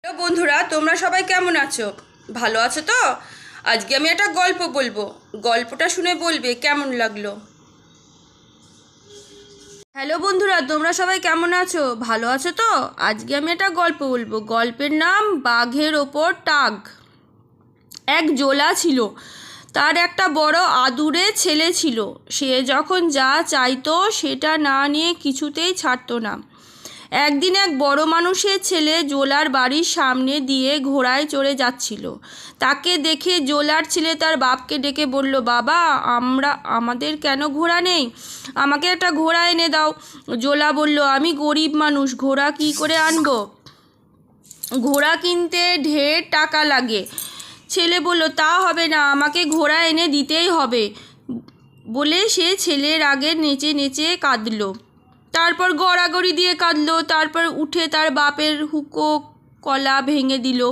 Hello বন্ধুরা, তোমরা সবাই কেমন আছো? ভালো আছো তো? আজকে আমি একটা গল্প বলবো। গল্পটা শুনে বলবে কেমন লাগলো। হ্যালো বন্ধুরা, তোমরা সবাই কেমন আছো? ভালো আছো তো? আজকে আমি একটা গল্প বলবো। গল্পের নাম বাঘের ওপর টাক। এক জোলা ছিল, তার একটা বড় আদুরে ছেলে ছিল। সে যখন যা চাইতো সেটা না নিয়ে কিছুতেই ছাড়তো না। একদিন এক বড় মানুষের ছেলে জোলার বাড়ির সামনে দিয়ে ঘোড়ায় চড়ে যাচ্ছিল। তাকে দেখে জোলার ছেলে তার বাপকে ডেকে বলল, বাবা, আমাদের কেন ঘোড়া নেই? আমাকে একটা ঘোড়া এনে দাও। জোলা বলল, আমি গরিব মানুষ, ঘোড়া কি করে আনবো? ঘোড়া কিনতে ঢের টাকা লাগে। ছেলে বলল, তা হবে না, আমাকে ঘোড়া এনে দিতেই হবে। বলে সে ছেলের আগে নেচে নেচে কাঁদলো। তারপর গড়াগড়ি দিয়ে কাঁদলো। তারপর উঠে তার বাপের হুঁকো কলা ভেঙে দিল।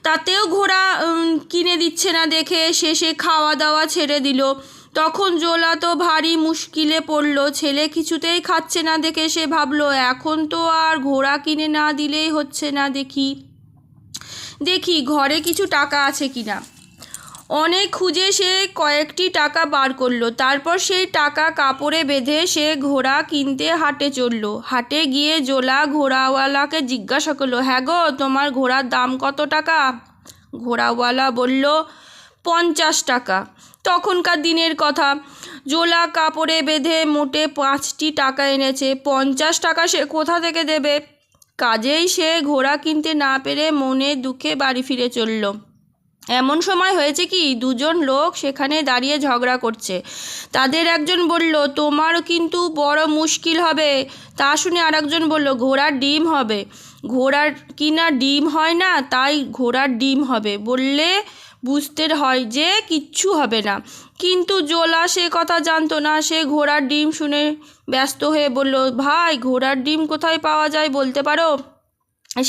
তাতেও ঘোড়া কিনে দিচ্ছে না দেখে শেষে খাওয়া দাওয়া ছেড়ে দিল। তখন জোলা তো ভারী মুশকিলে পড়ল। ছেলে কিছুতেই খাচ্ছে না দেখে সে ভাবলো, এখন তো আর ঘোড়া কিনে না দিলেই হচ্ছে না। দেখি দেখি ঘরে কিছু টাকা আছে কিনা। অনেক খুঁজে সে কয়েকটি টাকা বার করলো। তারপর সেই টাকা কাপড়ে বেঁধে সে ঘোড়া কিনতে হাটে চলল। হাটে গিয়ে জোলা ঘোড়াওয়ালাকে জিজ্ঞাসা করলো, হ্যাঁ গো, তোমার ঘোড়ার দাম কত টাকা? ঘোড়াওয়ালা বলল, 50 টাকা। তখনকার দিনের কথা। জোলা কাপড়ে বেঁধে মোটে 5টি টাকা এনেছে। 50 টাকা সে কোথা থেকে দেবে? কাজেই সে ঘোড়া কিনতে না পেরে মনে দুঃখে বাড়ি ফিরে চলল। এমন সময় হয়েছে কি, দুজন লোক সেখানে দাঁড়িয়ে ঝগড়া করছে। তাদের একজন বলল, তোমার কিন্তু বড় মুশকিল হবে। তা শুনে আরেকজন বলল, ঘোড়ার ডিম হবে। ঘোড়ার কিনা ডিম হয় না, তাই ঘোড়ার ডিম হবে বললে বুঝতে হয় যে কিচ্ছু হবে না। কিন্তু জোলা সে কথা জানতো না। সে ঘোড়ার ডিম শুনে ব্যস্ত হয়ে বলল, ভাই, ঘোড়ার ডিম কোথায় পাওয়া যায় বলতে পারো?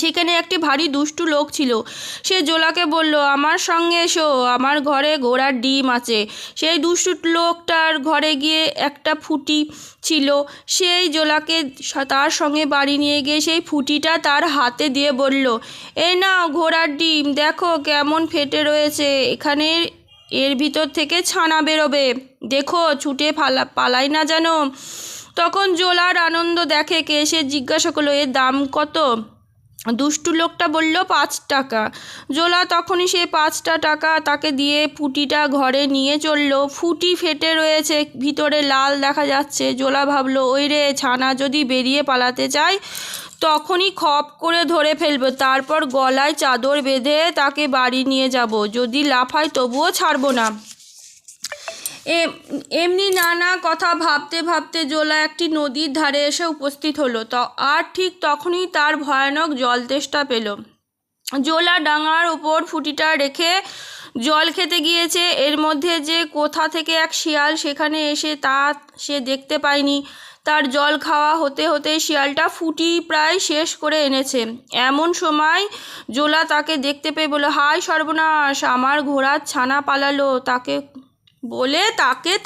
সেখানে একটি ভারী দুষ্টু লোক ছিল। সে জোলাকে বলল, আমার সঙ্গে এসো, আমার ঘরে ঘোড়ার ডিম আছে। সেই দুষ্টু লোকটার ঘরে গিয়ে একটা ফুটি ছিল। সেই জোলাকে তার সঙ্গে বাড়ি নিয়ে গিয়ে সেই ফুটিটা তার হাতে দিয়ে বলল, এই নাও ঘোড়ার ডিম, দেখো কেমন ফেটে রয়েছে। এখানে এর ভিতর থেকে ছানা বেরোবে, দেখো, ছুটে পালাই না যেন। তখন জোলার আনন্দ দেখে কে, সে জিজ্ঞাসা করলো, এর দাম কত? দুষ্টু লোকটা বলল, 5 টাকা। জোলা তখনই সে 5টা টাকা তাকে দিয়ে ফুটিটা ঘরে নিয়ে চলল। ফুটি ফেটে রয়েছে, ভিতরে লাল দেখা যাচ্ছে। জোলা ভাবলো, ওই রে, ছানা যদি বেরিয়ে পালাতে চায় তখনই খপ করে ধরে ফেলবো, তারপর গলায় চাদর বেঁধে তাকে বাড়ি নিয়ে যাব। যদি লাফায় তবুও ছাড়বো না। এমনি নানা কথা ভাবতে ভাবতে জোলা একটি নদীর ধারে এসে উপস্থিত হলো। আর ঠিক তখনই তার ভয়ানক জল তেষ্টা পেল। জোলা ডাঙার ওপর ফুটিটা রেখে জল খেতে গিয়েছে। এর মধ্যে যে কোথা থেকে এক শিয়াল সেখানে এসে তা সে দেখতে পায়নি। তার জল খাওয়া হতে হতে শিয়ালটা ফুটি প্রায় শেষ করে এনেছে। এমন সময় জোলা তাকে দেখতে পেয়ে বলল, হায় সর্বনাশ, আমার ঘোড়ার ছানা পালালো। তাকে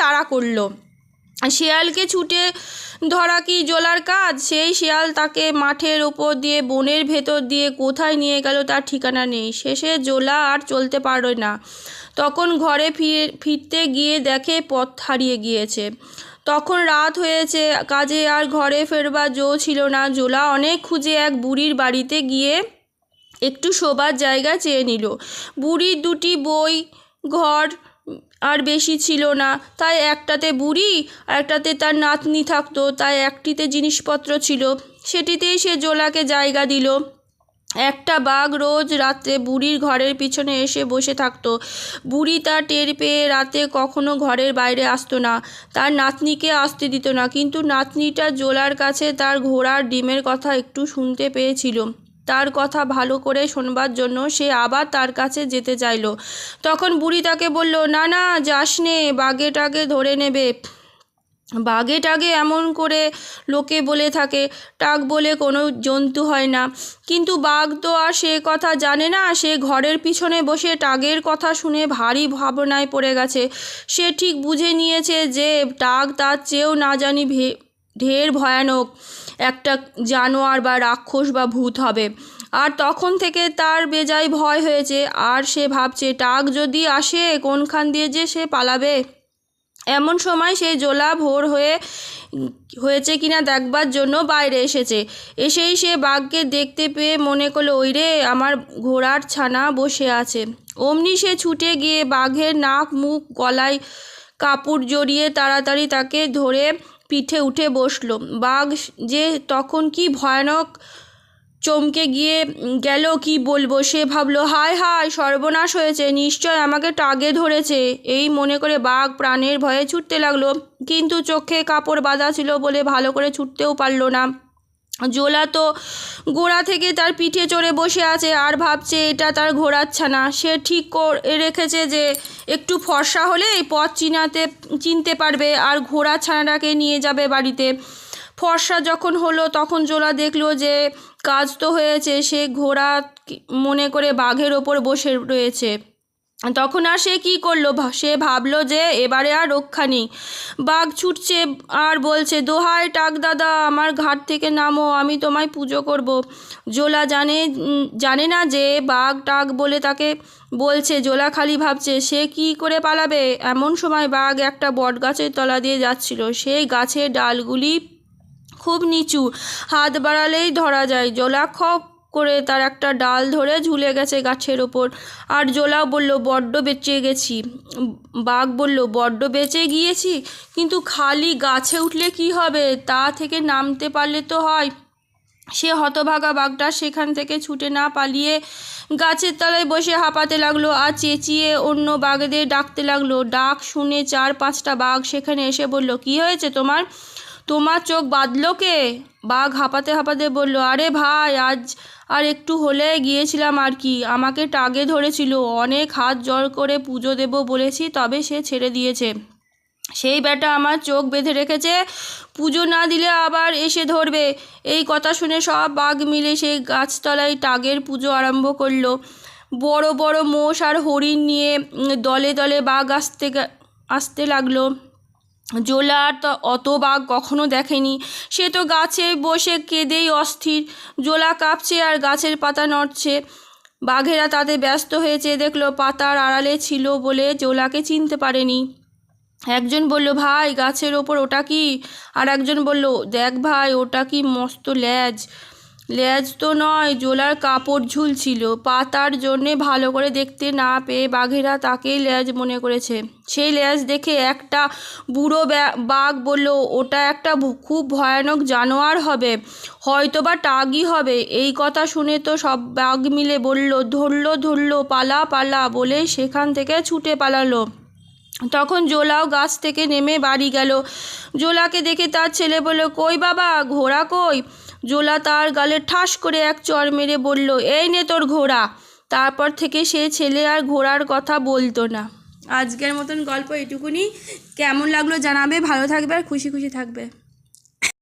তাড়া করলো। শিয়ালকে ছুটে ধরা কি জোলার কাজ? সেই শিয়াল তাকে মাঠের ওপর দিয়ে বনের ভেতর দিয়ে কোথায় নিয়ে গেল তার ঠিকানা নেই। শেষে জোলা আর চলতে পারল না। তখন ঘরে ফিরতে গিয়ে দেখে পথ হারিয়ে গিয়েছে। তখন রাত হয়েছে, কাজে আর ঘরে ফেরবার জো ছিল না। জোলা অনেক খুঁজে এক বুড়ির বাড়িতে গিয়ে একটু শোবার জায়গা চেয়ে নিল। বুড়ির 2টি বই ঘর আর বেশি ছিল না, তাই একটাতে বুড়ি আর একটাতে তার নাতনি থাকতো। তাই একটিতে জিনিসপত্র ছিল, সেটিতেই সে জোলাকে জায়গা দিল। একটা বাঘ রোজ রাত্রে বুড়ির ঘরের পিছনে এসে বসে থাকতো। বুড়ি তা টের পেয়ে রাতে কখনো ঘরের বাইরে আসতো না, তার নাতনিকে আসতে দিত না। কিন্তু নাতনিটা জোলার কাছে তার ঘোড়ার ডিমের কথা একটু শুনতে পেয়েছিল। তার কথা ভালো করে শোনবার জন্য সে আবার তার কাছে যেতে চাইল। তখন বুড়ি তাকে বলল, না না, যাস নে, বাঘে টাগে ধরে নেবে। বাঘে টাগে এমন করে লোকে বলে থাকে, টাক বলে কোনো জন্তু হয় না। কিন্তু বাঘ তো আর সে কথা জানে না। সে ঘরের পিছনে বসে টাগের কথা শুনে ভারী ভাবনায় পড়ে গেছে। সে ঠিক বুঝে নিয়েছে যে টাক তার চেয়েও না জানি ঢের ভয়ানক একটা জানোয়ার বা রাক্ষস বা ভূত হবে। আর তখন থেকে তার বেজায় ভয় হয়েছে। আর সে ভাবছে টাক যদি আসে কোনখান দিয়ে যে সে পালাবে। এমন সময় সেই জোলা ভোর হয়েছে কিনা দেখবার জন্য বাইরে এসেছে। এসেই সে বাঘকে দেখতে পেয়ে মনে করলো, ওই রে, আমার ঘোড়ার ছানা বসে আছে। অমনি সে ছুটে গিয়ে বাঘের নাক মুখ গলায় কাপড় জড়িয়ে তাড়াতাড়ি তাকে ধরে পিঠে উঠে বসলো। বাঘ যে তখন কি ভয়ানক চমকে গিয়ে গেল, কি বলবো। সে ভাবলো, হায় হায়, সর্বনাশ হয়েছে, নিশ্চয় আমাকে টাগে ধরেছে। এই মনে করে বাঘ প্রাণের ভয়ে ছুটতে লাগলো, কিন্তু চোখে কাপড় বাঁধা ছিল বলে ভালো করে ছুটতেও পারলো না। জোলা তো গোড়া থেকে তার পিঠে চড়ে বসে আছে আর ভাবছে এটা তার ঘোড়ার ছানা। সে ঠিক করে রেখেছে যে একটু ফর্সা হলে এই পথ চিনতে পারবে আর ঘোড়ার ছানাটাকে নিয়ে যাবে বাড়িতে। ফর্সা যখন হলো তখন জোলা দেখলো যে কাজ তো হয়েছে। সে ঘোড়া মনে করে বাঘের ওপর বসে রয়েছে। তখন আর সে কী করলো, সে ভাবলো যে এবারে আর রক্ষা নেই। বাঘ ছুটছে আর বলছে, দোহাই টাক দাদা, আমার ঘাট থেকে নামো, আমি তোমায় পুজো করব। জোলা জানে না যে বাঘ টাক বলে তাকে বলছে। জোলা খালি ভাবছে সে কি করে পালাবে। এমন সময় বাঘ একটা বট গাছের তলা দিয়ে যাচ্ছিল। সেই গাছের ডালগুলি খুব নিচু, হাত বাড়ালেই ধরা যায়। জোলা খপ করে তার একটা ডাল ধরে ঝুলে গেছে গাছের ওপর। আর জোলা বলল, বড্ড বেঁচে গেছি। বাঘ বলল, বড্ড বেঁচে গিয়েছি, কিন্তু খালি গাছে উঠলে কি হবে, তা থেকে নামতে পারলে তো হয়। সে হতভাগা বাঘটা সেখান থেকে ছুটে না পালিয়ে গাছের তলায় বসে হাঁপাতে লাগলো আর চেঁচিয়ে অন্য বাঘদের ডাকতে লাগলো। ডাক শুনে 4-5টা বাঘ সেখানে এসে বলল, কি হয়েছে তোমার চোখ বাঁধলো কে? বাঘ হাঁপাতে হাঁপাতে বলল, আরে ভাই, আজ আর একটু হলে গিয়েছিলাম আর কি। আমাকে টাগে ধরেছিল, অনেক হাত জোড় করে পুজো দেব বলেছি, তবে সে ছেড়ে দিয়েছে। সেই বেটা আমার চোখ বেঁধে রেখেছে, পুজো না দিলে আবার এসে ধরবে। এই কথা শুনে সব বাঘ মিলে সেই গাছতলায় টাগের পুজো আরম্ভ করলো। বড় বড় মোষ আর হরিণ নিয়ে দলে দলে বাঘ আসতে লাগলো। জোলা তো অত বাঘ কখনো দেখেনি। সে তো গাছে বসে কেঁদেই অস্থির। জোলা কাঁপছে আর গাছের পাতা নড়ছে। বাঘেরা তাতে ব্যস্ত হয়েছে, দেখলো পাতার আড়ালে ছিল বলে জোলাকে চিনতে পারেনি। একজন বলল, ভাই, গাছের ওপর ওটা কি? আর একজন বলল, দেখ ভাই, ওটা কি মস্ত লেজ। লেজ তো নয়, জোলার কাপড় ঝুলছিল। পাতার জন্যে ভালো করে দেখতে না পেয়ে বাঘেরা তাকেই লেজ মনে করেছে। সেই লেজ দেখে একটা বুড়ো বাঘ বলল, ওটা একটা খুব ভয়ানক জানোয়ার হবে, হয়তোবা টাগই হবে। এই কথা শুনে তো সব বাঘ মিলে বলল, ধরলো, পালা পালা বলে সেখান থেকে ছুটে পালালো। তখন জোলাও গাছ থেকে নেমে বাড়ি গেল। জোলাকে দেখে তার ছেলে বলল, কই বাবা, ঘোড়া কই? জোলা তার গালে ঠাস করে এক চড় মেরে বলল, এই নে তোর ঘোড়া। তারপর থেকে সে ছেলে আর ঘোড়ার কথা বলতো না। আজকের মতন গল্প এটুকুনি। কেমন লাগলো জানাবে, ভালো থাকবে আর খুশি খুশি থাকবে।